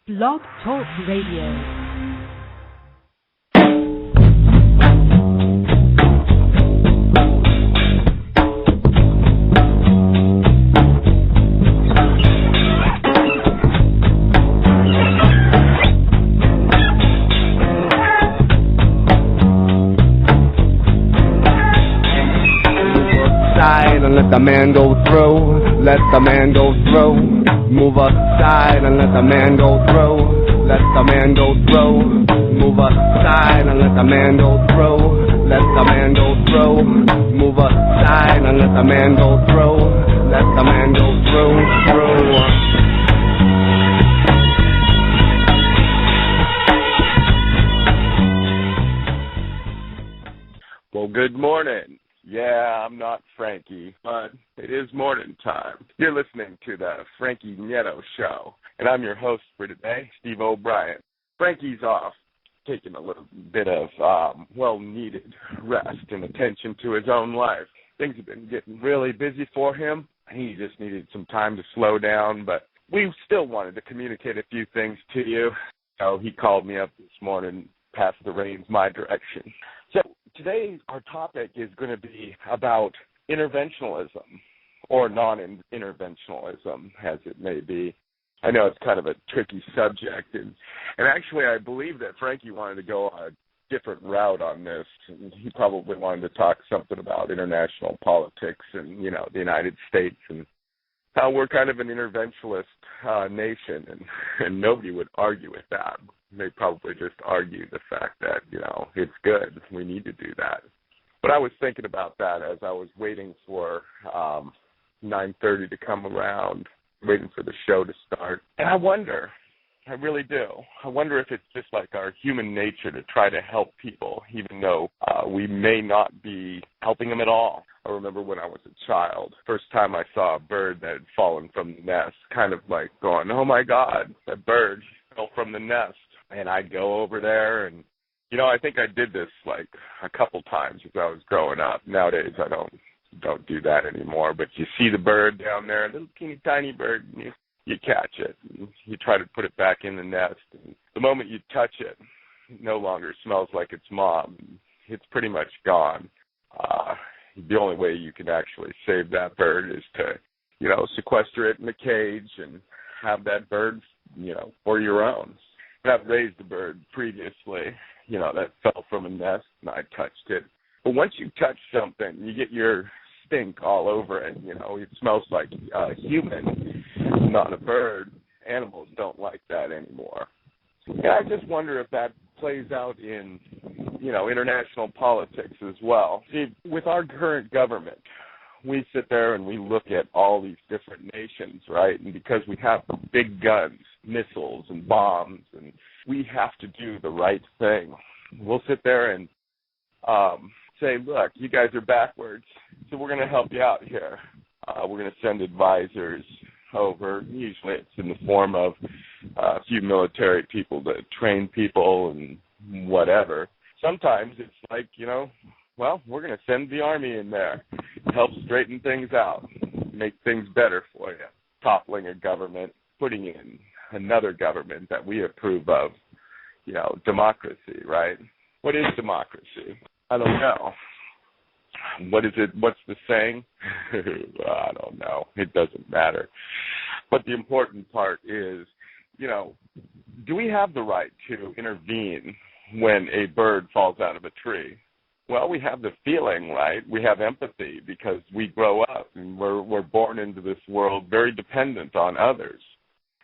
Blog Talk Radio. And let the man go through, let the man go through. Move aside and let the man go through, let the man go through. Move aside and let the man go through, let the man go through. Move aside and let the man go through, let the man go through. Well, good morning. Yeah, I'm not Frankie, but it is morning time. You're listening to the Frankie Nieto Show, and I'm your host for today, Steve OBrien. Frankie's off, taking a little bit of well-needed rest and attention to his own life. Things have been getting really busy for him. He just needed some time to slow down, but we still wanted to communicate a few things to you. So he called me up this morning, passed the reins my direction. So today our topic is going to be about interventionism, or non-interventionalism, as it may be. I know it's kind of a tricky subject, and actually I believe that Frankie wanted to go a different route on this. He probably wanted to talk something about international politics and, you know, the United States and how we're kind of an interventionist nation, and nobody would argue with that. They probably just argue the fact that, you know, it's good. We need to do that. But I was thinking about that as I was waiting for 9:30 to come around, waiting for the show to start. And I wonder, I really do, I wonder if it's just like our human nature to try to help people, even though we may not be helping them at all. I remember when I was a child, first time I saw a bird that had fallen from the nest, kind of like going, oh my God, that bird fell from the nest. And I'd go over there, and, you know, I think I did this like a couple times as I was growing up. Nowadays I don't do that anymore. But you see the bird down there, a little teeny tiny bird, and you catch it. And you try to put it back in the nest. And the moment you touch it, it no longer smells like its mom. It's pretty much gone. The only way you can actually save that bird is to, you know, sequester it in a cage and have that bird, you know, for your own. And I've raised a bird previously, you know, that fell from a nest, and I touched it. But once you touch something, you get your stink all over it. You know, it smells like a human, not a bird. Animals don't like that anymore. And I just wonder if that plays out in, you know, international politics as well. See, with our current government, we sit there and we look at all these different nations, right? And because we have big guns, missiles, and bombs, and we have to do the right thing, we'll sit there and say, look, you guys are backwards, so we're going to help you out here. We're going to send advisors over. Usually it's in the form of a few military people to train people and whatever. Sometimes it's like, you know, well, we're going to send the army in there, help straighten things out, make things better for you, toppling a government, putting in another government that we approve of, you know, democracy, right? What is democracy? I don't know. What is it? What's the saying? I don't know. It doesn't matter. But the important part is, you know, do we have the right to intervene when a bird falls out of a tree? Well, we have the feeling, right? We have empathy because we grow up and we're born into this world very dependent on others.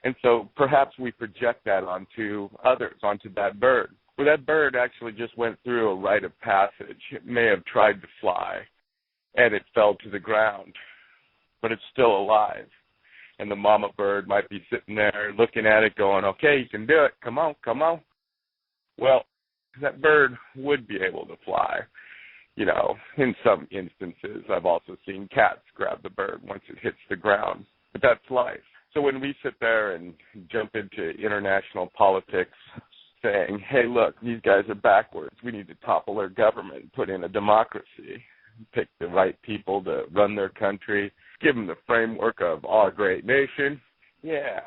And so perhaps we project that onto others, onto that bird. Well, that bird actually just went through a rite of passage. It may have tried to fly, and it fell to the ground, but it's still alive. And the mama bird might be sitting there looking at it going, okay, you can do it. Come on, come on. Well, that bird would be able to fly. You know, in some instances, I've also seen cats grab the bird once it hits the ground. But that's life. So when we sit there and jump into international politics saying, hey, look, these guys are backwards. We need to topple their government, put in a democracy, pick the right people to run their country, give them the framework of our great nation. Yeah,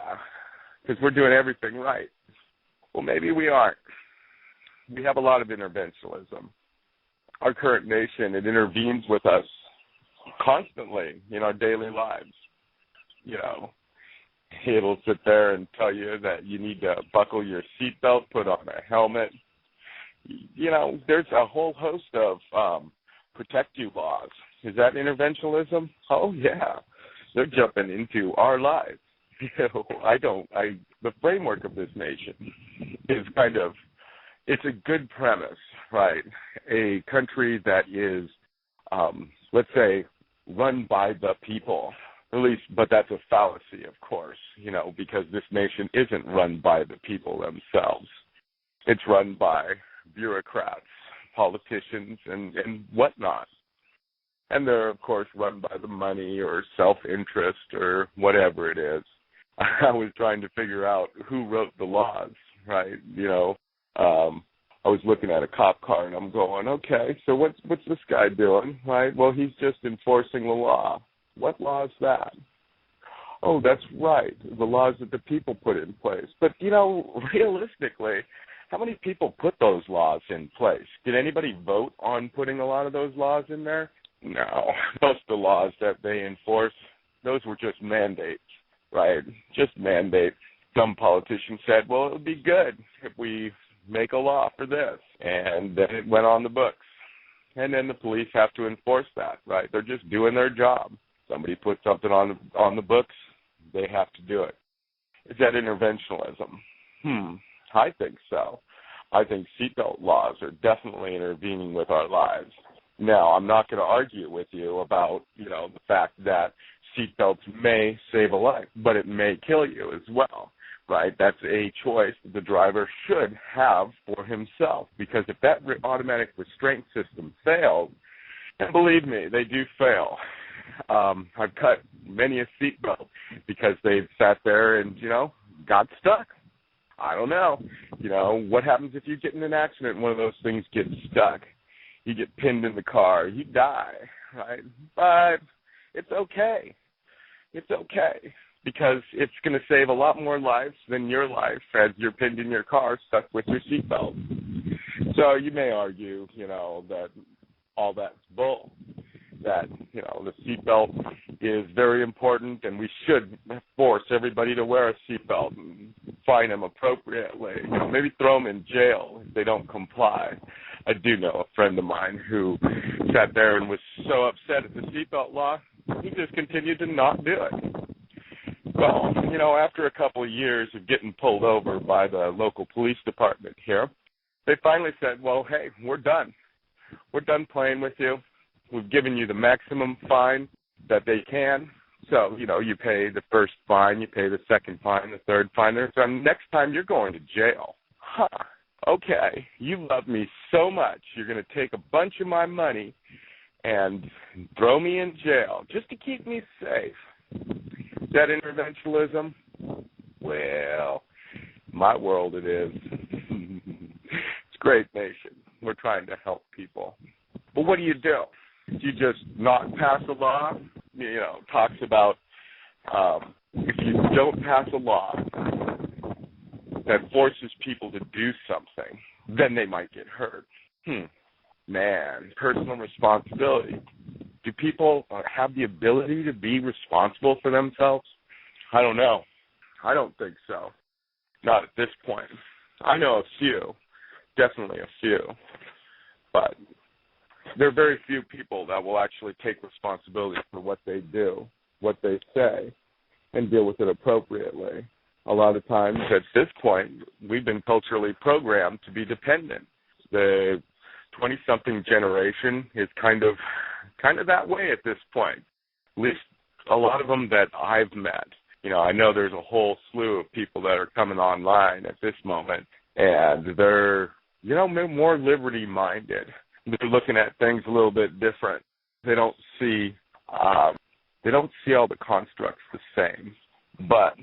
because we're doing everything right. Well, maybe we aren't. We have a lot of interventionism. Our current nation, it intervenes with us constantly in our daily lives. You know, it'll sit there and tell you that you need to buckle your seatbelt, put on a helmet. You know, there's a whole host of protect you laws. Is that interventionism? Oh, yeah. They're jumping into our lives. You know, the framework of this nation is kind of, it's a good premise, right? A country that is, let's say, run by the people, at least, but that's a fallacy, of course, you know, because this nation isn't run by the people themselves. It's run by bureaucrats, politicians, and whatnot. And they're, of course, run by the money or self-interest or whatever it is. I was trying to figure out who wrote the laws, right? You know, I was looking at a cop car and I'm going, okay, so what's this guy doing, right? Well, he's just enforcing the law. What law is that? Oh, that's right, the laws that the people put in place. But, you know, realistically, how many people put those laws in place? Did anybody vote on putting a lot of those laws in there? No. Most of the laws that they enforce, those were just mandates, right? Just mandates. Some politician said, well, it would be good if we make a law for this. And then it went on the books. And then the police have to enforce that, right? They're just doing their job. Somebody put something on the books, they have to do it. Is that interventionism? I think so. I think seatbelt laws are definitely intervening with our lives. Now, I'm not going to argue with you about, you know, the fact that seatbelts may save a life, but it may kill you as well, right? That's a choice that the driver should have for himself, because if that automatic restraint system fails, and believe me, they do fail. I've cut many a seatbelt because they've sat there and, you know, got stuck. I don't know. You know, what happens if you get in an accident and one of those things gets stuck? You get pinned in the car. You die, right? But it's okay. It's okay, because it's going to save a lot more lives than your life as you're pinned in your car stuck with your seatbelt. So you may argue, you know, that all that's bull, that, you know, the seatbelt is very important and we should force everybody to wear a seatbelt and fine them appropriately. You know, maybe throw them in jail if they don't comply. I do know a friend of mine who sat there and was so upset at the seatbelt law, he just continued to not do it. Well, you know, after a couple of years of getting pulled over by the local police department here, they finally said, well, hey, we're done. We're done playing with you. We've given you the maximum fine that they can. So, you know, you pay the first fine, you pay the second fine, the third fine. So next time you're going to jail. Okay, you love me so much, you're going to take a bunch of my money and throw me in jail just to keep me safe. Is that interventionism? Well, my world it is. It's a great nation. We're trying to help people. But what do? You just not pass a law? You know, talks about if you don't pass a law that forces people to do something, then they might get hurt. Man, personal responsibility. Do people have the ability to be responsible for themselves? I don't know. I don't think so. Not at this point. I know a few, definitely a few, but there are very few people that will actually take responsibility for what they do, what they say, and deal with it appropriately. A lot of times at this point, we've been culturally programmed to be dependent. The 20-something generation is kind of that way at this point, at least a lot of them that I've met. You know, I know there's a whole slew of people that are coming online at this moment, and they're, you know, more liberty-minded. They're looking at things a little bit different. They don't see all the constructs the same. But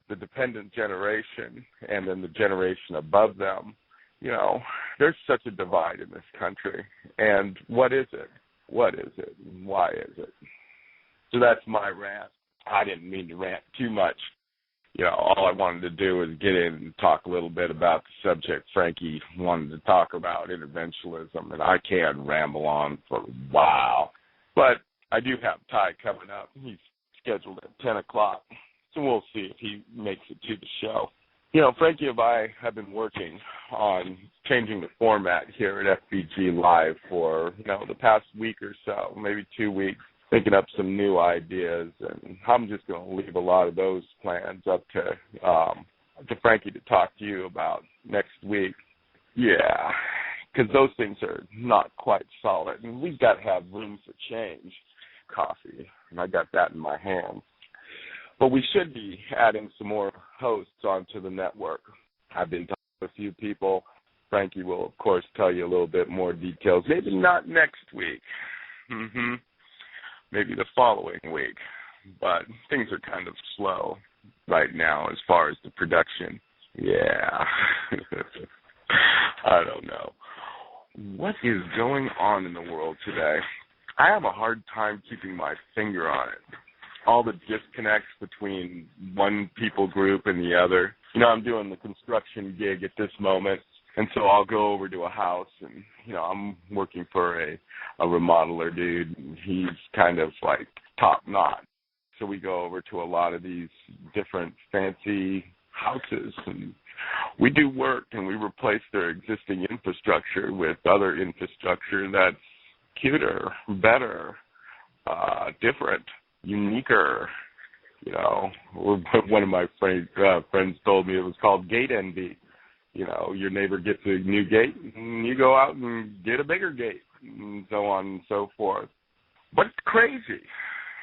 the dependent generation and then the generation above them, you know, there's such a divide in this country. And what is it? What is it? Why is it? So that's my rant. I didn't mean to rant too much. all I wanted to do was get in and talk a little bit about the subject Frankie wanted to talk about, interventionism, and I can ramble on for a while. But I do have Ty coming up. He's scheduled at 10 o'clock, so we'll see if he makes it to the show. Frankie and I have been working on changing the format here at FBG Live for, the past week or so, maybe 2 weeks, thinking up some new ideas, and I'm just going to leave a lot of those plans up to Frankie to talk to you about next week. Yeah, because those things are not quite solid, and we've got to have room for change. Coffee, and I got that in my hand. But we should be adding some more hosts onto the network. I've been talking to a few people. Frankie will, of course, tell you a little bit more details. Maybe not next week. Maybe the following week. But things are kind of slow right now as far as the production. Yeah. I don't know. What is going on in the world today? I have a hard time keeping my finger on it. All the disconnects between one people group and the other. I'm doing the construction gig at this moment, and so I'll go over to a house, and, I'm working for a remodeler dude, and he's kind of like top-notch. So we go over to a lot of these different fancy houses, and we do work, and we replace their existing infrastructure with other infrastructure that's cuter, better, different, uniquer. One of my friends told me it was called gate envy. Your neighbor gets a new gate, and you go out and get a bigger gate, and so on and so forth. But it's crazy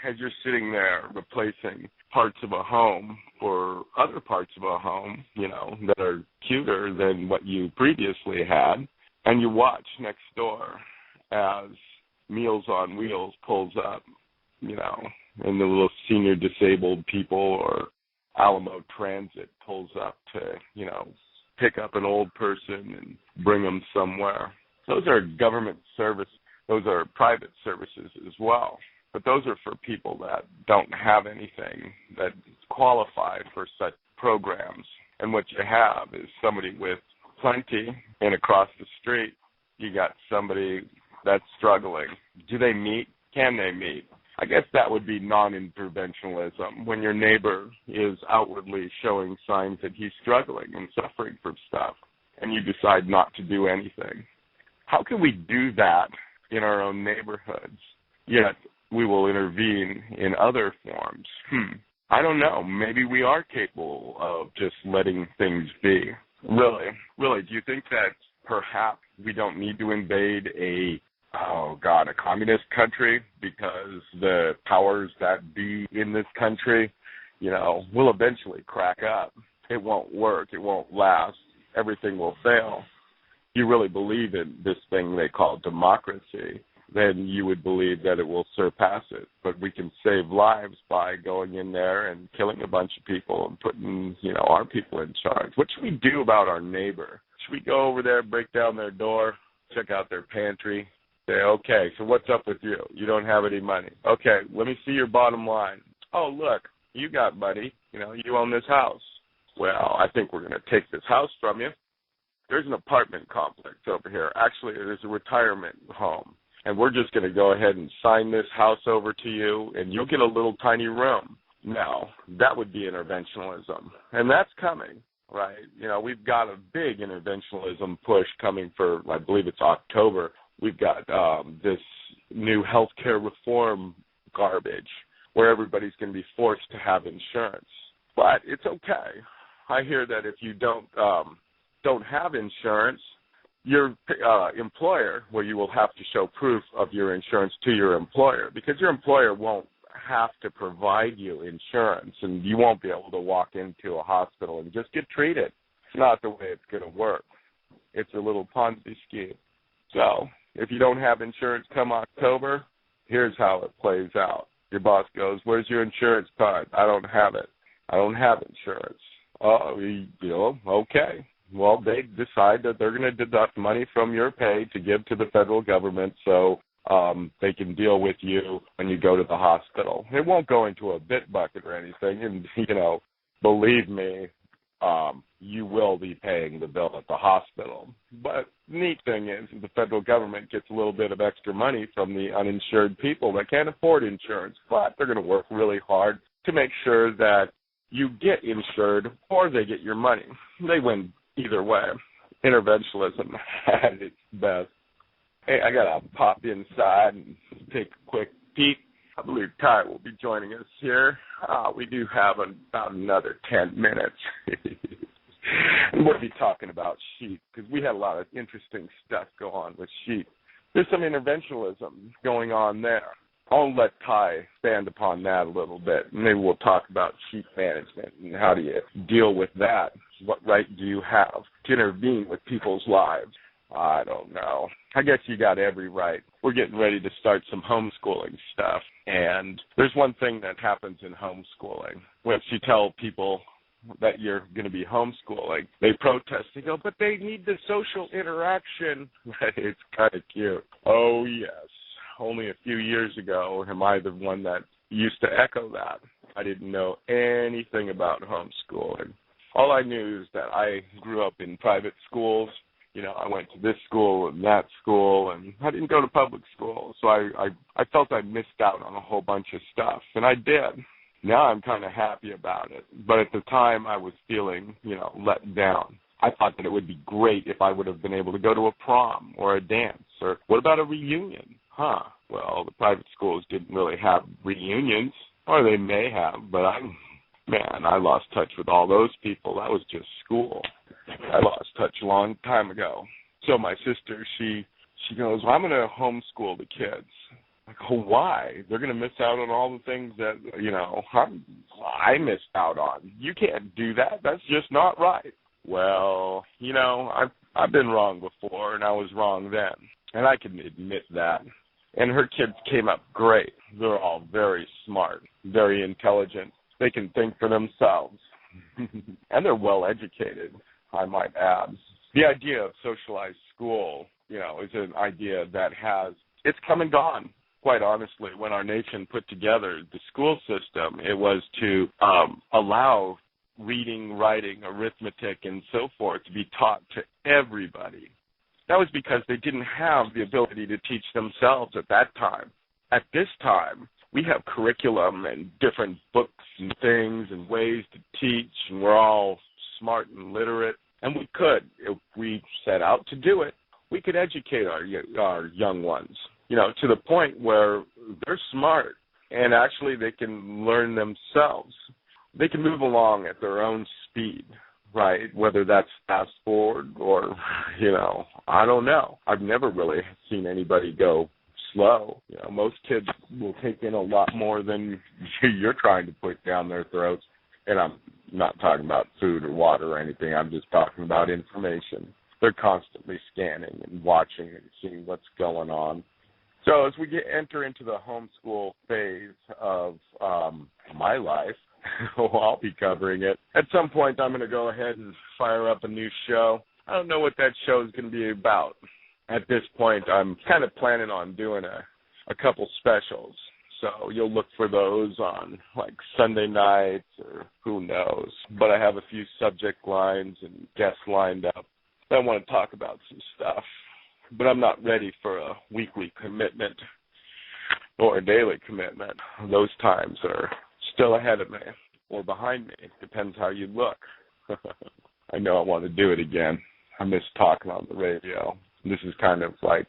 as you're sitting there replacing parts of a home for other parts of a home, that are cuter than what you previously had, and you watch next door as Meals on Wheels pulls up, and the little senior disabled people or Alamo Transit pulls up to, pick up an old person and bring them somewhere. Those are government service. Those are private services as well. But those are for people that don't have anything that qualify for such programs. And what you have is somebody with plenty, and across the street you got somebody that's struggling. Do they meet? Can they meet? I guess that would be non-interventionism, when your neighbor is outwardly showing signs that he's struggling and suffering from stuff, and you decide not to do anything. How can we do that in our own neighborhoods, yet we will intervene in other forms? I don't know. Maybe we are capable of just letting things be. Really, do you think that perhaps we don't need to invade a communist country because the powers that be in this country, will eventually crack up? It won't work. It won't last. Everything will fail. You really believe in this thing they call democracy, then you would believe that it will surpass it. But we can save lives by going in there and killing a bunch of people and putting, our people in charge. What should we do about our neighbor? Should we go over there, break down their door, check out their pantry, say, okay, so what's up with you? You don't have any money. Okay, let me see your bottom line. Oh, look, you got money. You own this house. Well, I think we're going to take this house from you. There's an apartment complex over here. Actually, there's a retirement home. And we're just going to go ahead and sign this house over to you, and you'll get a little tiny room. Now, that would be interventionism. And that's coming, right? We've got a big interventionism push coming for, I believe it's October. We've got this new healthcare reform garbage where everybody's going to be forced to have insurance. But it's okay. I hear that if you don't have insurance, your employer, well, you will have to show proof of your insurance to your employer, because your employer won't have to provide you insurance, and you won't be able to walk into a hospital and just get treated. It's not the way it's going to work. It's a little Ponzi scheme. So if you don't have insurance come October, here's how it plays out. Your boss goes, where's your insurance card? I don't have it. I don't have insurance. Okay. Well, they decide that they're going to deduct money from your pay to give to the federal government so they can deal with you when you go to the hospital. It won't go into a bit bucket or anything, and, believe me, you will be paying the bill at the hospital. But the neat thing is the federal government gets a little bit of extra money from the uninsured people that can't afford insurance, but they're going to work really hard to make sure that you get insured or they get your money. They win either way. Interventionism at its best. Hey, I got to pop inside and take a quick peek. I believe Ty will be joining us here. We do have about another 10 minutes. And we'll be talking about sheep because we had a lot of interesting stuff go on with sheep. There's some interventionism going on there. I'll let Ty expand upon that a little bit. Maybe we'll talk about sheep management and how do you deal with that. What right do you have to intervene with people's lives? I don't know. I guess you got every right. We're getting ready to start some homeschooling stuff. And there's one thing that happens in homeschooling. Once you tell people that you're going to be homeschooling, they protest. They go, but they need the social interaction. It's kind of cute. Oh, yes. Only a few years ago am I the one that used to echo that. I didn't know anything about homeschooling. All I knew is that I grew up in private schools. You know, I went to this school and that school, and I didn't go to public school. So I felt I missed out on a whole bunch of stuff, and I did. Now I'm kind of happy about it. But at the time, I was feeling, let down. I thought that it would be great if I would have been able to go to a prom or a dance, or what about a reunion? Well, the private schools didn't really have reunions, or they may have, but I lost touch with all those people. That was just school. I lost touch a long time ago. So my sister, she goes, well, I'm going to homeschool the kids. I go, why? They're going to miss out on all the things that, I missed out on. You can't do that. That's just not right. Well, I've been wrong before, and I was wrong then. And I can admit that. And her kids came up great. They're all very smart, very intelligent. They can think for themselves. And they're well educated, I might add. The idea of socialized school, is an idea that it's come and gone, quite honestly. When our nation put together the school system, it was to allow reading, writing, arithmetic, and so forth to be taught to everybody. That was because they didn't have the ability to teach themselves at that time. At this time, we have curriculum and different books and things and ways to teach, and we're all smart and literate. And we could, if we set out to do it, we could educate our young ones, to the point where they're smart and actually they can learn themselves. They can move along at their own speed. Right, whether that's fast forward or, I don't know. I've never really seen anybody go slow. Most kids will take in a lot more than you're trying to put down their throats. And I'm not talking about food or water or anything. I'm just talking about information. They're constantly scanning and watching and seeing what's going on. So as we enter into the homeschool phase of my life, I'll be covering it. At some point, I'm going to go ahead and fire up a new show. I don't know what that show is going to be about. At this point, I'm kind of planning on doing a couple specials. So you'll look for those on, Sunday nights or who knows. But I have a few subject lines and guests lined up. I want to talk about some stuff. But I'm not ready for a weekly commitment or a daily commitment. Those times are still ahead of me or behind me. Depends how you look. I know I want to do it again. I miss talking on the radio. This is kind of like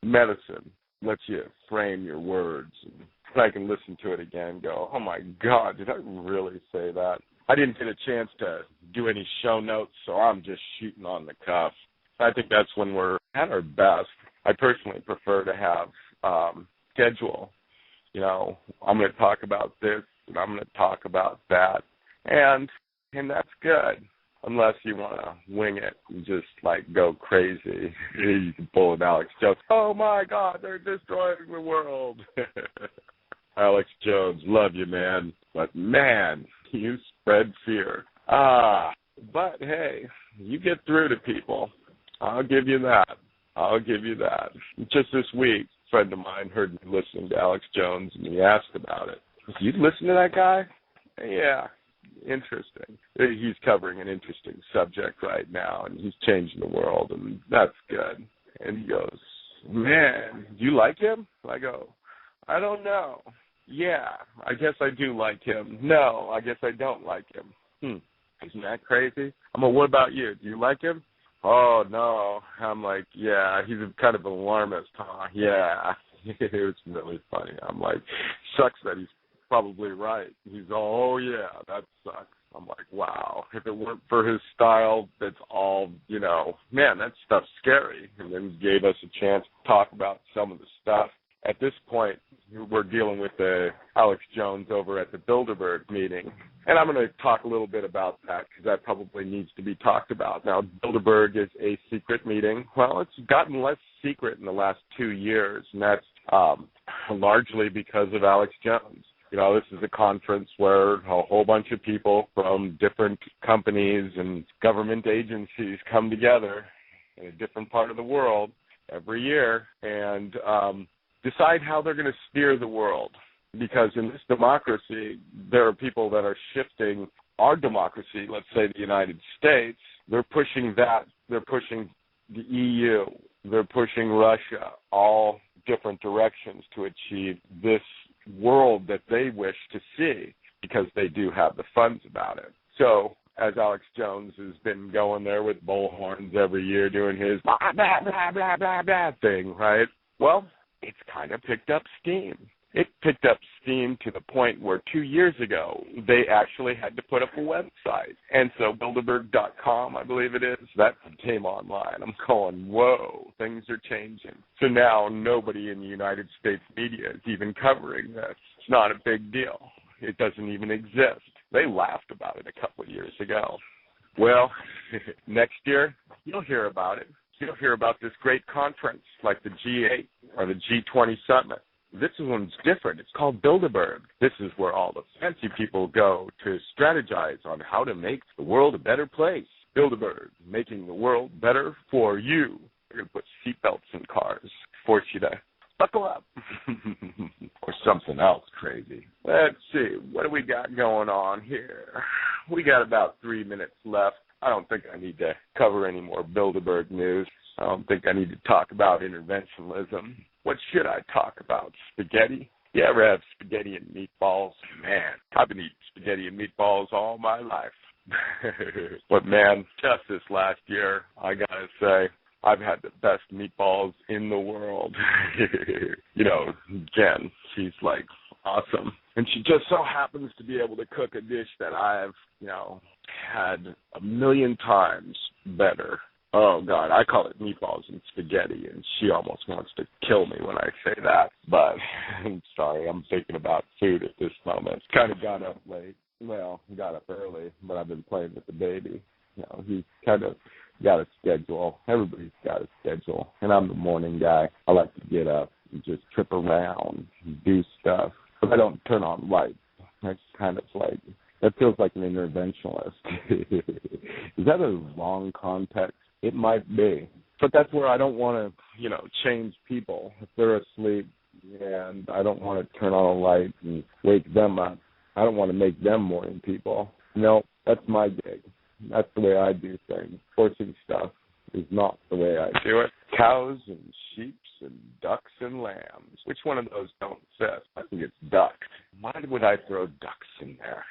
medicine. Lets you frame your words. And I can listen to it again and go, oh, my God, did I really say that? I didn't get a chance to do any show notes, so I'm just shooting on the cuff. I think that's when we're at our best. I personally prefer to have schedule. I'm going to talk about this, and I'm going to talk about that. And that's good, unless you want to wing it and just, go crazy. You can pull an Alex Jones. Oh, my God, they're destroying the world. Alex Jones, love you, man. But, man, you spread fear. But, hey, you get through to people. I'll give you that. Just this week, a friend of mine heard me listening to Alex Jones, and he asked about it. You listen to that guy? Yeah. interesting. He's covering an interesting subject right now, and he's changing the world, and that's good. And he goes, man, do you like him? I go, I don't know. Yeah, I guess I do like him. No, I guess I don't like him. Isn't that crazy? I'm like, what about you? Do you like him? Oh, no. I'm like, yeah, he's kind of an alarmist, huh? Yeah. It was really funny. I'm like, sucks that he's probably right. He's all, oh, yeah, that sucks. I'm like, wow. If it weren't for his style, that's all, you know, man, that stuff's scary. And then he gave us a chance to talk about some of the stuff. At this point, we're dealing with Alex Jones over at the Bilderberg meeting. And I'm going to talk a little bit about that because that probably needs to be talked about. Now, Bilderberg is a secret meeting. Well, it's gotten less secret in the last 2 years, and that's largely because of Alex Jones. You know, this is a conference where a whole bunch of people from different companies and government agencies come together in a different part of the world every year and decide how they're going to steer the world. Because in this democracy, there are people that are shifting our democracy, let's say the United States. They're pushing that. They're pushing the EU. They're pushing Russia, all different directions to achieve this world that they wish to see because they do have the funds about it. So as Alex Jones has been going there with bullhorns every year doing his blah, blah, blah, blah, blah, blah thing, right? Well, it's kind of picked up steam. It picked up steam to the point where 2 years ago, they actually had to put up a website. And so Bilderberg.com, I believe it is, that came online. I'm going, whoa, things are changing. So now nobody in the United States media is even covering this. It's not a big deal. It doesn't even exist. They laughed about it a couple of years ago. Well, next year, you'll hear about it. You'll hear about this great conference like the G8 or the G20 summit. This one's different. It's called Bilderberg. This is where all the fancy people go to strategize on how to make the world a better place. Bilderberg, making the world better for you. We're going to put seatbelts in cars, force you to buckle up. Or something else crazy. Let's see. What do we got going on here? We got about 3 minutes left. I don't think I need to cover any more Bilderberg news. I don't think I need to talk about interventionism. What should I talk about? Spaghetti? You ever have spaghetti and meatballs? Man, I've been eating spaghetti and meatballs all my life. But man, just this last year, I gotta say, I've had the best meatballs in the world. You know, Jen, she's like awesome. And she just so happens to be able to cook a dish that I've, you know, had a million times better. Oh, God, I call it meatballs and spaghetti, and she almost wants to kill me when I say that. But I'm sorry, I'm thinking about food at this moment. Kind of got up late. Well, got up early, but I've been playing with the baby. You know, he's kind of got a schedule. Everybody's got a schedule, and I'm the morning guy. I like to get up and just trip around and do stuff. But I don't turn on lights. That's kind of like, that feels like an interventionalist. Is that a wrong context? It might be. But that's where I don't want to, you know, change people. If they're asleep and I don't want to turn on a light and wake them up, I don't want to make them morning people. No, that's my gig. That's the way I do things. Forcing stuff is not the way I do it. Cows and sheep and ducks and lambs. Which one of those don't exist? I think it's duck. Why would I throw ducks in there?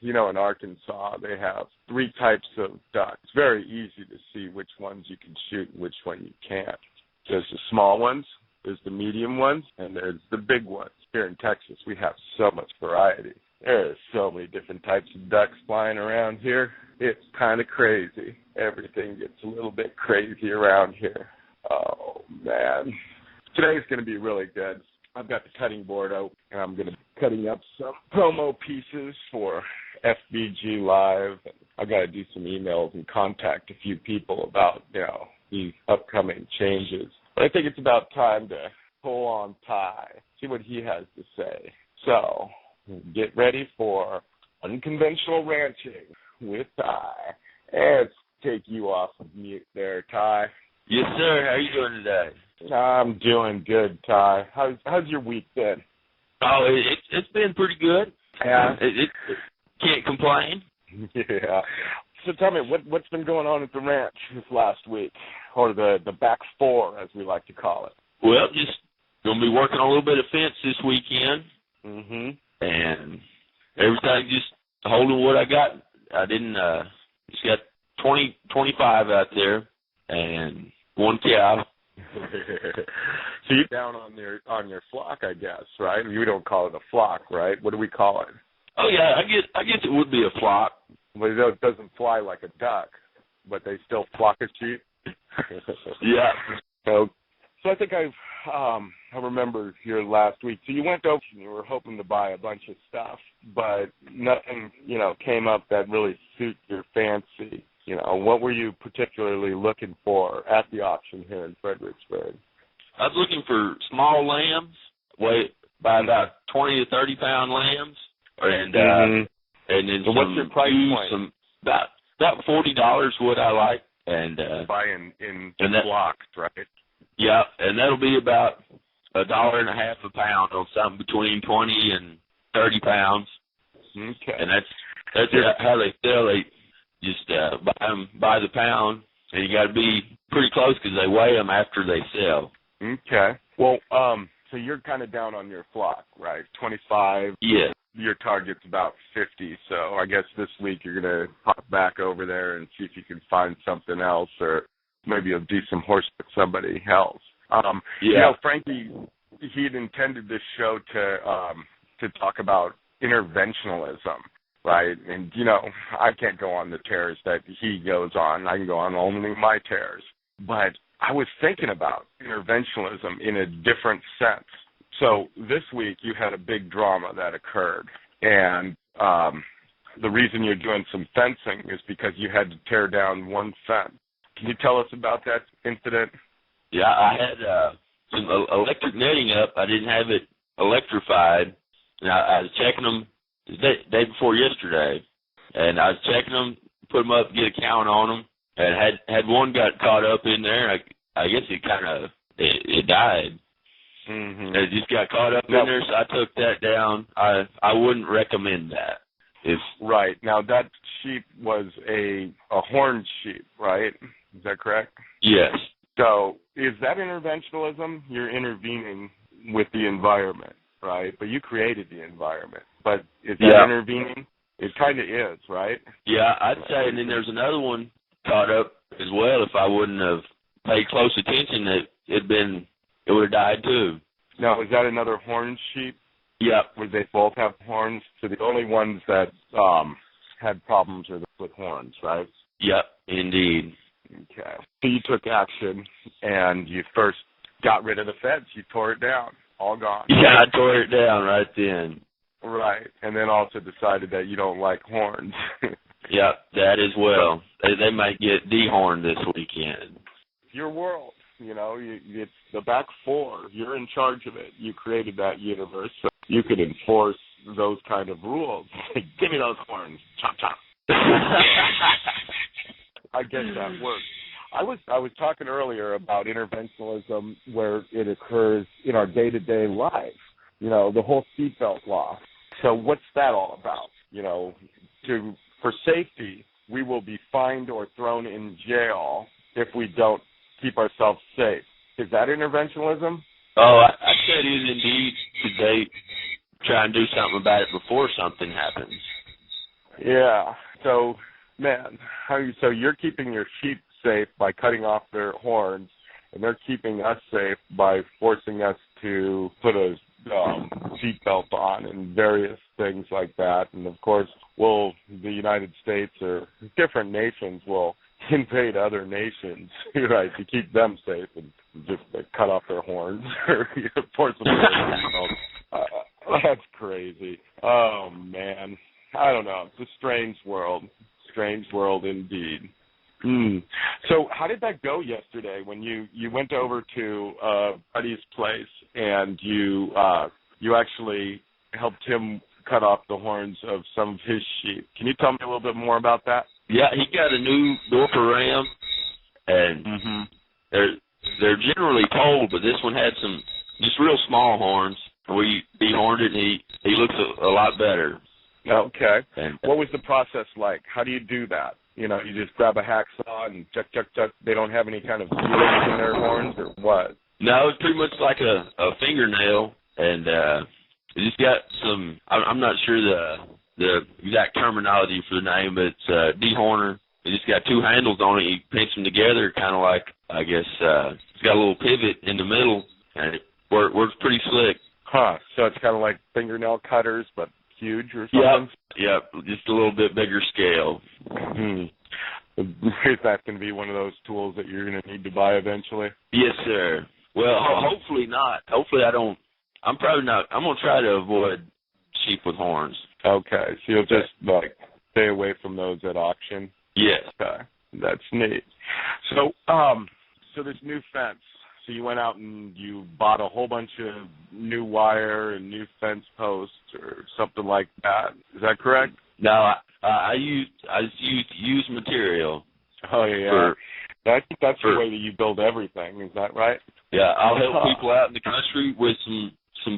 You know, in Arkansas, they have 3 types of ducks. It's very easy to see which ones you can shoot and which one you can't. There's the small ones, there's the medium ones, and there's the big ones. Here in Texas, we have so much variety. There are so many different types of ducks flying around here. It's kind of crazy. Everything gets a little bit crazy around here. Oh, man. Today's going to be really good. I've got the cutting board out, and I'm going to be cutting up some promo pieces for FBG Live. I've got to do some emails and contact a few people about, you know, these upcoming changes. But I think it's about time to pull on Ty, see what he has to say. So, get ready for Unconventional Ranching with Ty. Let's take you off of mute there, Ty. Yes, sir. How are you doing today? I'm doing good, Ty. How's your week been? Oh, it's been pretty good. Yeah. can't complain. Yeah. So tell me, what's been going on at the ranch this last week, or the back four, as we like to call it? Well, just going to be working on a little bit of fence this weekend. Mm-hmm. And everything just holding what I got. I didn't, just got 25 out there and one cow. So you're down on your flock, I guess, right? You don't call it a flock, right? What do we call it? Oh yeah, I guess it would be a flock. But it doesn't fly like a duck, but they still flock a sheep. Yeah. So I think I remember here last week. So you went over and you were hoping to buy a bunch of stuff, but nothing, came up that really suit your fancy. What were you particularly looking for at the auction here in Fredericksburg? I was looking for small lambs, by about 20 to 30 pound lambs, and then so what's your price point? About $40 what I like, and buy in blocks, right? Yeah, and that'll be about $1.50 a pound on something between 20 and 30 pounds. Okay, and that's how they sell. They just by the pound, and you got to be pretty close because they weigh them after they sell. Okay. Well, so you're kind of down on your flock, right? 25. Yeah. Your target's about 50, so I guess this week you're going to pop back over there and see if you can find something else, or maybe you'll do some horse with somebody else. Yeah. Frankie, he had intended this show to talk about interventionism, right? And, I can't go on the tears that he goes on. I can go on only my tears. But I was thinking about interventionism in a different sense. So this week you had a big drama that occurred, and the reason you're doing some fencing is because you had to tear down one fence. Can you tell us about that incident? Yeah, I had some electric netting up. I didn't have it electrified, and I was checking them the day before yesterday, and I was checking them, put them up, get a count on them, and had one got caught up in there. I guess it died. Mm-hmm. It just got caught up in there, so I took that down. I wouldn't recommend that. Right. Now, that sheep was a horned sheep, right? Is that correct? Yes. So is that interventionism? You're intervening with the environment, right? But you created the environment. But is that intervening? It kind of is, right? Yeah, I'd say. And then there's another one caught up as well. If I wouldn't have paid close attention, it would have died too. Now, is that another horned sheep? Yeah. Would they both have horns? So the only ones that had problems are with horns, right? Yep, indeed. Okay. So you took action, and you first got rid of the fence. You tore it down. All gone. Yeah, I tore it down right then. Right. And then also decided that you don't like horns. Yep, that as well. They might get dehorned this weekend. Your world. It's the back four. You're in charge of it. You created that universe, so you could enforce those kind of rules. Give me those horns. Chop, chop. I guess that works. I was talking earlier about interventionism where it occurs in our day-to-day life. The whole seatbelt law. So what's that all about? For safety, we will be fined or thrown in jail if we don't keep ourselves safe. Is that interventionism? Oh, I said it is indeed. Today, try and do something about it before something happens. Yeah. So, man, so you're keeping your sheep safe by cutting off their horns, and they're keeping us safe by forcing us to put a seatbelt on and various things like that. And, of course, the United States or different nations will invade other nations, right, to keep them safe and just cut off their horns or force them to that's crazy. Oh, man. I don't know. It's a strange world. Strange world indeed. So how did that go yesterday when you went over to Buddy's place and you actually helped him cut off the horns of some of his sheep? Can you tell me a little bit more about that? Yeah, he got a new Dorper ram, and they're generally polled, but this one had some just real small horns. We dehorned it, and he looks a lot better. Okay. And what was the process like? How do you do that? You know, you just grab a hacksaw and chuck. They don't have any kind of feelings in their horns or what? no, it's pretty much like a fingernail, and it just got some. I'm not sure the exact terminology for the name, but it's dehorner. It just got two handles on it. You pinch them together, kind of like, I guess, it's got a little pivot in the middle, and it works pretty slick. Huh. So it's kind of like fingernail cutters, but huge or something? Yep, just a little bit bigger scale. Is that going to be one of those tools that you're going to need to buy eventually? Yes, sir. Well, hopefully not. Hopefully I don't. I'm probably not. I'm going to try to avoid sheep with horns. Okay. So you'll just, like, stay away from those at auction? Yes. Okay. That's neat. So, so this new fence, so you went out and you bought a whole bunch of new wire and new fence posts or something like that. Is that correct? No, I just used used material. Oh, yeah. I think that's the way that you build everything. Is that right? Yeah, I'll help people out in the country with some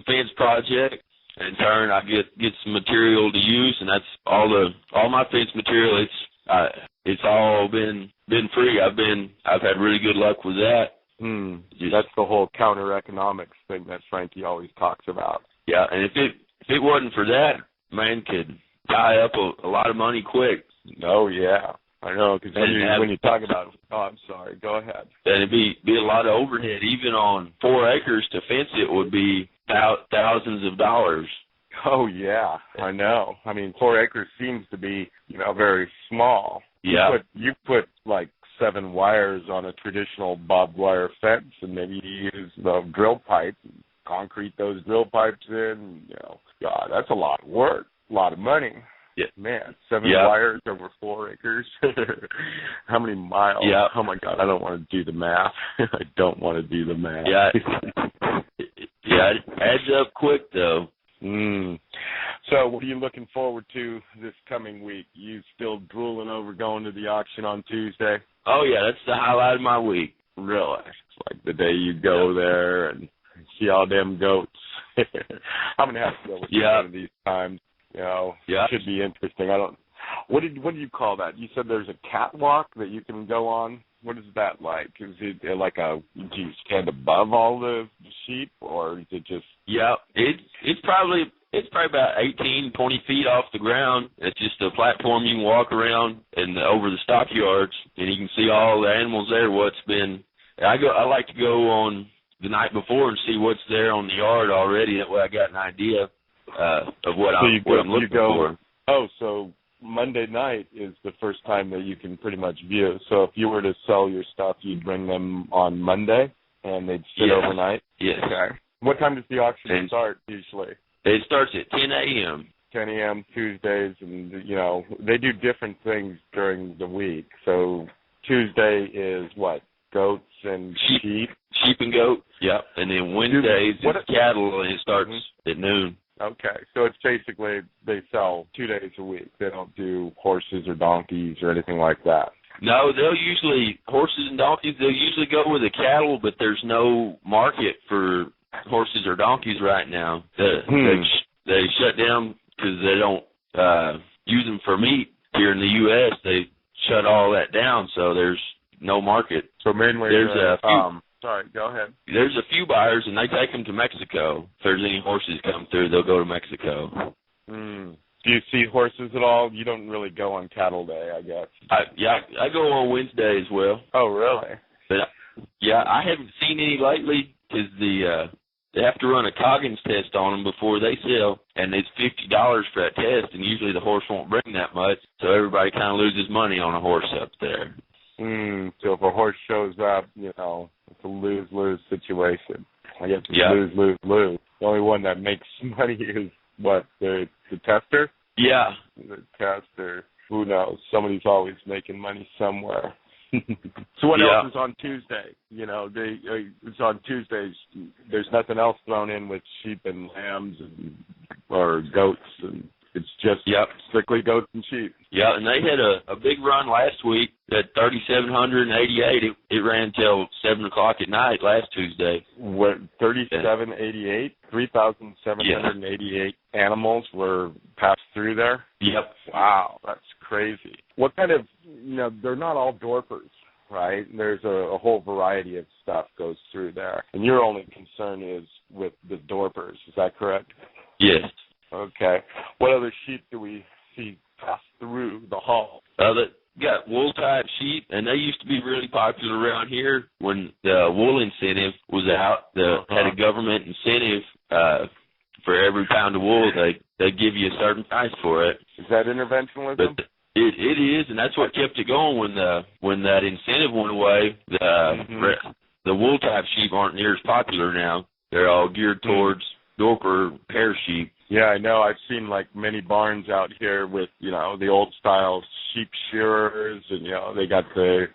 fence project. In turn, I get some material to use, and that's all my fence material. It's all been free. I've had really good luck with that. That's the whole counter economics thing that Frankie always talks about. Yeah, and if it wasn't for that, man could tie up a lot of money quick. Oh yeah, I know. Because when you talk about, I'm sorry. Go ahead. And it'd be a lot of overhead. Even on 4 acres to fence it would be thousands of dollars. Oh yeah, I know. I mean, 4 acres seems to be, very small. Yeah. You put like 7 wires on a traditional barbed wire fence, and maybe you use the drill pipe, and concrete those drill pipes in. God, that's a lot of work, a lot of money. Yeah. Man, 7 wires over 4 acres. How many miles? Yeah. Oh my God, I don't want to do the math. I don't want to do the math. Yeah. Yeah, it adds up quick though. So what are you looking forward to this coming week? You still drooling over going to the auction on Tuesday? Oh, yeah, that's the highlight of my week. Really? It's like the day you go there and see all them goats. I'm going to have to go with you one of these times. It should be interesting. What do you call that? You said there's a catwalk that you can go on. What is that like? Is it like do you stand above all the sheep, or is it just? Yeah, it's probably about 18, 20 feet off the ground. It's just a platform you can walk around and over the stockyards, and you can see all the animals there. I like to go on the night before and see what's there on the yard already. That way, I got an idea of what I'm looking for. Oh, so Monday night is the first time that you can pretty much view. So if you were to sell your stuff, you'd bring them on Monday, and they'd sit overnight? Yes. Okay. What time does the auction start usually? It starts at 10 a.m. 10 a.m. Tuesdays, and, they do different things during the week. So Tuesday is what? Goats and sheep? Sheep and goat, yep. And then Wednesdays is cattle, and it starts at noon. Okay, so it's basically they sell 2 days a week. They don't do horses or donkeys or anything like that. No, horses and donkeys, they'll usually go with the cattle, but there's no market for horses or donkeys right now. They shut down because they don't use them for meat here in the U.S. They shut all that down, so there's no market. So mainly there's a few. Sorry, go ahead. There's a few buyers, and they take them to Mexico. If there's any horses come through, they'll go to Mexico. Do you see horses at all? You don't really go on Cattle Day, I guess. I go on Wednesday as well. Oh, really? But I haven't seen any lately because they have to run a Coggins test on them before they sell, and it's $50 for that test, and usually the horse won't bring that much, so everybody kind of loses money on a horse up there. So if a horse shows up, it's a lose-lose situation. I guess it's lose-lose-lose. The only one that makes money is, what, the tester? Yeah. The tester. Who knows? Somebody's always making money somewhere. So what else is on Tuesday? It's on Tuesdays. There's nothing else thrown in with sheep and lambs or goats and It's just strictly goats and sheep. Yeah, and they had a big run last week at 3,788. It ran till 7 o'clock at night last Tuesday. What, 3,788? 3,788 animals were passed through there? Yep. Wow, that's crazy. What kind of, they're not all Dorpers, right? There's a whole variety of stuff goes through there. And your only concern is with the Dorpers, is that correct? Yes. Okay. What other sheep do we see pass through the hall? Got wool-type sheep, and they used to be really popular around here when the wool incentive was out. Had a government incentive for every pound of wool. They give you a certain price for it. Is that interventionism? But it is, and that's what kept it going when that incentive went away. The wool-type sheep aren't near as popular now. They're all geared towards Dorper pair sheep. Yeah, I know. I've seen like many barns out here with, the old style sheep shearers, and they got the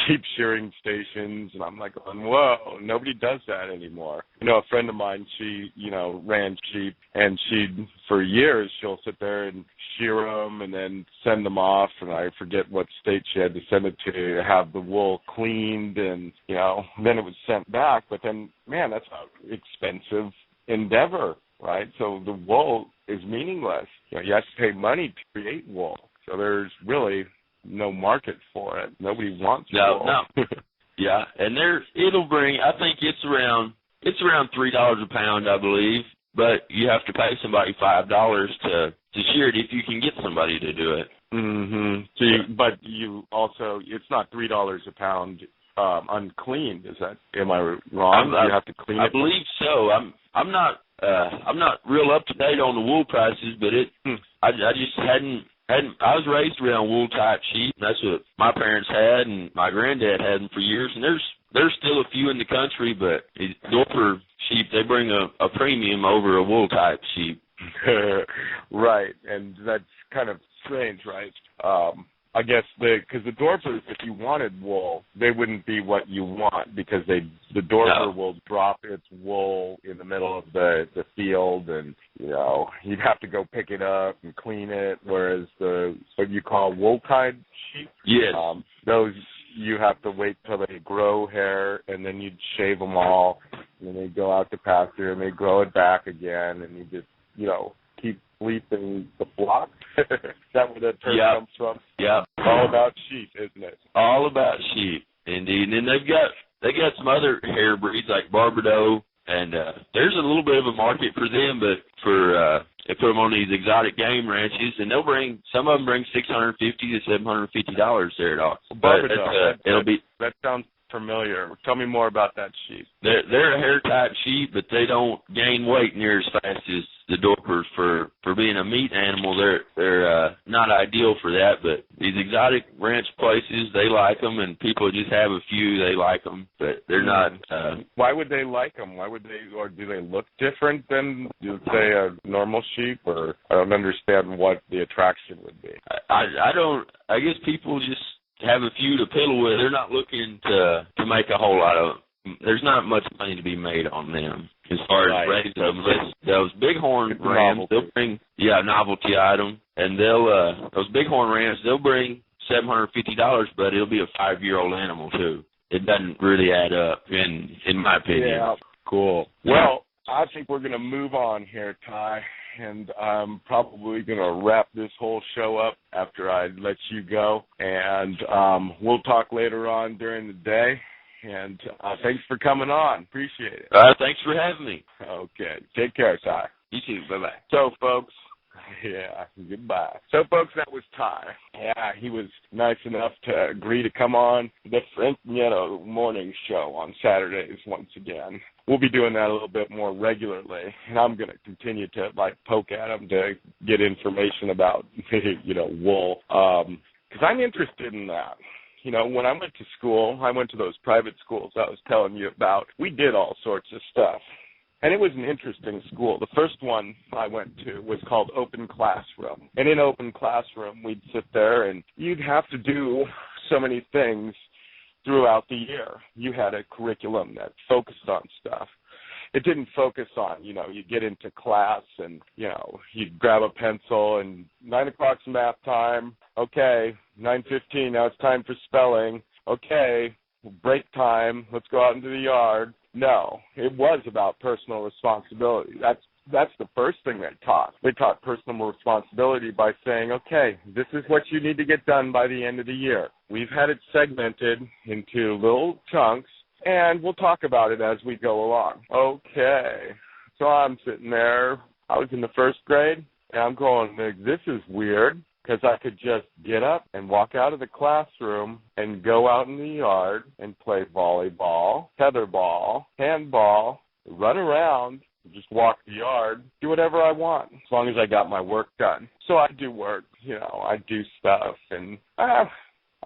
sheep shearing stations, and I'm like, whoa, nobody does that anymore. A friend of mine, she, ran sheep, and for years, she'll sit there and shear them and then send them off, and I forget what state she had to send it to have the wool cleaned, and, then it was sent back. But then, man, that's an expensive endeavor, right? So the wool is meaningless. You have to pay money to create wool. So there's really no market for it. Nobody wants wool. No. Yeah, and it'll bring, I think it's around $3 a pound, I believe, but you have to pay somebody $5 to shear it if you can get somebody to do it. Mm-hmm. So but you also, it's not $3 a pound uncleaned, is that? Am I wrong? You have to clean it. I believe so. I'm not real up to date on the wool prices, but I just hadn't. I was raised around wool type sheep. That's what my parents had, and my granddad had them for years. And there's still a few in the country, but Dorper sheep, they bring a premium over a wool type sheep. Right, and that's kind of strange, right? I guess because the Dorpers, if you wanted wool, they wouldn't be what you want, because the Dorper will drop its wool in the middle of the field, and you'd have to go pick it up and clean it. Whereas what you call wool-tied sheep, yes, those you have to wait till they grow hair, and then you'd shave them all, and then they go out to pasture and they grow it back again, and you just keep sleeping the flock. Is that where that term comes from? Yeah. All about sheep, isn't it? All about sheep, indeed. And they got some other hair breeds like Barbados, and there's a little bit of a market for them, but they put them on these exotic game ranches, and some of them bring $650 to $750 there at all. Barbados. That sounds familiar. Tell me more about that sheep. They're a hair type sheep, but they don't gain weight near as fast as the Dorpers. For being a meat animal, they're not ideal for that. But these exotic ranch places, they like them, and people just have a few. They like them, but they're not. Why would they like them? Or do they look different than, say, a normal sheep? Or I don't understand what the attraction would be. I guess people just have a few to piddle with. They're not looking to make a whole lot of. There's not much money to be made on them as far as raising them. Those bighorn rams, they'll bring a novelty item, and those bighorn rams, they'll bring $750, but it'll be a 5-year-old animal too. It doesn't really add up, in my opinion. Yeah, cool. Well, I think we're going to move on here, Ty, and I'm probably going to wrap this whole show up after I let you go, and we'll talk later on during the day, and thanks for coming on. Appreciate it. Thanks for having me. Okay. Take care, Ty. You too. Bye-bye. So, folks, goodbye. So, folks, that was Ty. Yeah, he was nice enough to agree to come on the Frankie Nieto morning show on Saturdays once again. We'll be doing that a little bit more regularly, and I'm going to continue to, poke at him to get information about, wool, because I'm interested in that. When I went to school, I went to those private schools I was telling you about. We did all sorts of stuff. And it was an interesting school. The first one I went to was called Open Classroom. And in Open Classroom, we'd sit there and you'd have to do so many things throughout the year. You had a curriculum that focused on stuff. it didn't focus on, you get into class and, you'd grab a pencil and 9 o'clock's math time. Okay, 9:15, now it's time for spelling. Okay, break time, let's go out into the yard. No, it was about personal responsibility. That's the first thing they taught. They taught personal responsibility by saying, okay, this is what you need to get done by the end of the year. We've had it segmented into little chunks, and we'll talk about it as we go along. Okay, so I'm sitting there. I was in the first grade, and I'm going, this is weird, because I could just get up and walk out of the classroom and go out in the yard and play volleyball, tetherball, handball, run around, just walk the yard, do whatever I want, as long as I got my work done. So I do work, I do stuff, and I'm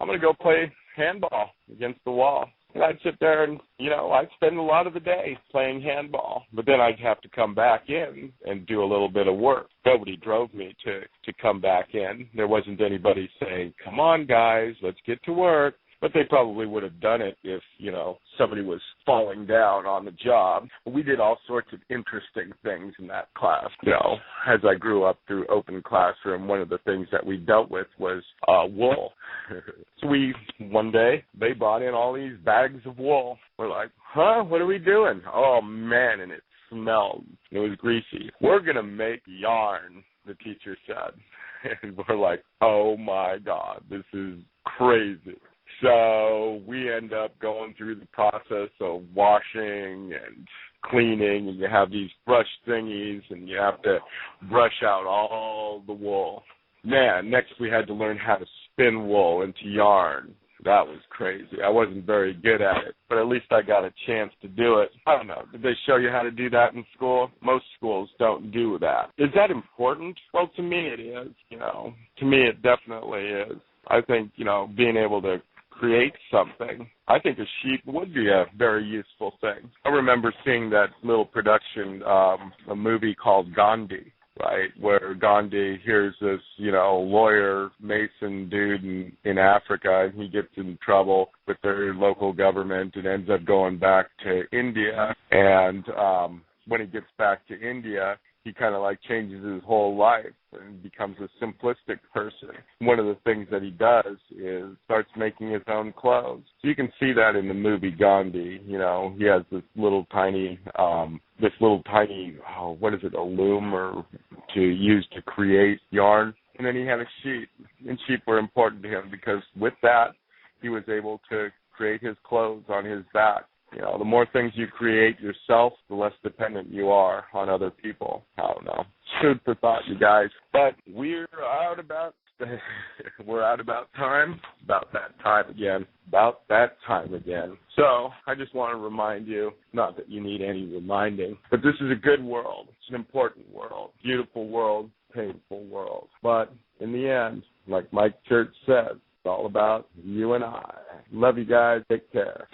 going to go play handball against the wall. And I'd sit there and, I'd spend a lot of the day playing handball. But then I'd have to come back in and do a little bit of work. Nobody drove me to come back in. There wasn't anybody saying, come on, guys, let's get to work. But they probably would have done it if, somebody was falling down on the job. We did all sorts of interesting things in that class. As I grew up through open classroom, one of the things that we dealt with was wool. So one day, they brought in all these bags of wool. We're like, what are we doing? Oh, man, and it smelled. It was greasy. We're going to make yarn, the teacher said. And we're like, oh, my God, this is crazy. So we end up going through the process of washing and cleaning, and you have these brush thingies, and you have to brush out all the wool. Man, next we had to learn how to spin wool into yarn. That was crazy. I wasn't very good at it, but at least I got a chance to do it. I don't know. Did they show you how to do that in school? Most schools don't do that. Is that important? Well, to me it is. To me it definitely is. I think, being able to create something, I think a sheet would be a very useful thing. I remember seeing that little production, a movie called Gandhi, right, where Gandhi hears this, lawyer, Mason dude in Africa, and he gets in trouble with their local government and ends up going back to India. And when he gets back to India, he kind of changes his whole life and becomes a simplistic person. One of the things that he does is starts making his own clothes. So you can see that in the movie Gandhi. He has this little tiny, what is it, a loom or to use to create yarn. And then he had a sheet. And sheep were important to him because with that, he was able to create his clothes on his back. The more things you create yourself, the less dependent you are on other people. I don't know. Food for thought, you guys. But we're out about time. About that time again. So I just want to remind you, not that you need any reminding, but this is a good world. It's an important world. Beautiful world, painful world. But in the end, like Mike Church says, it's all about you and I. Love you guys. Take care.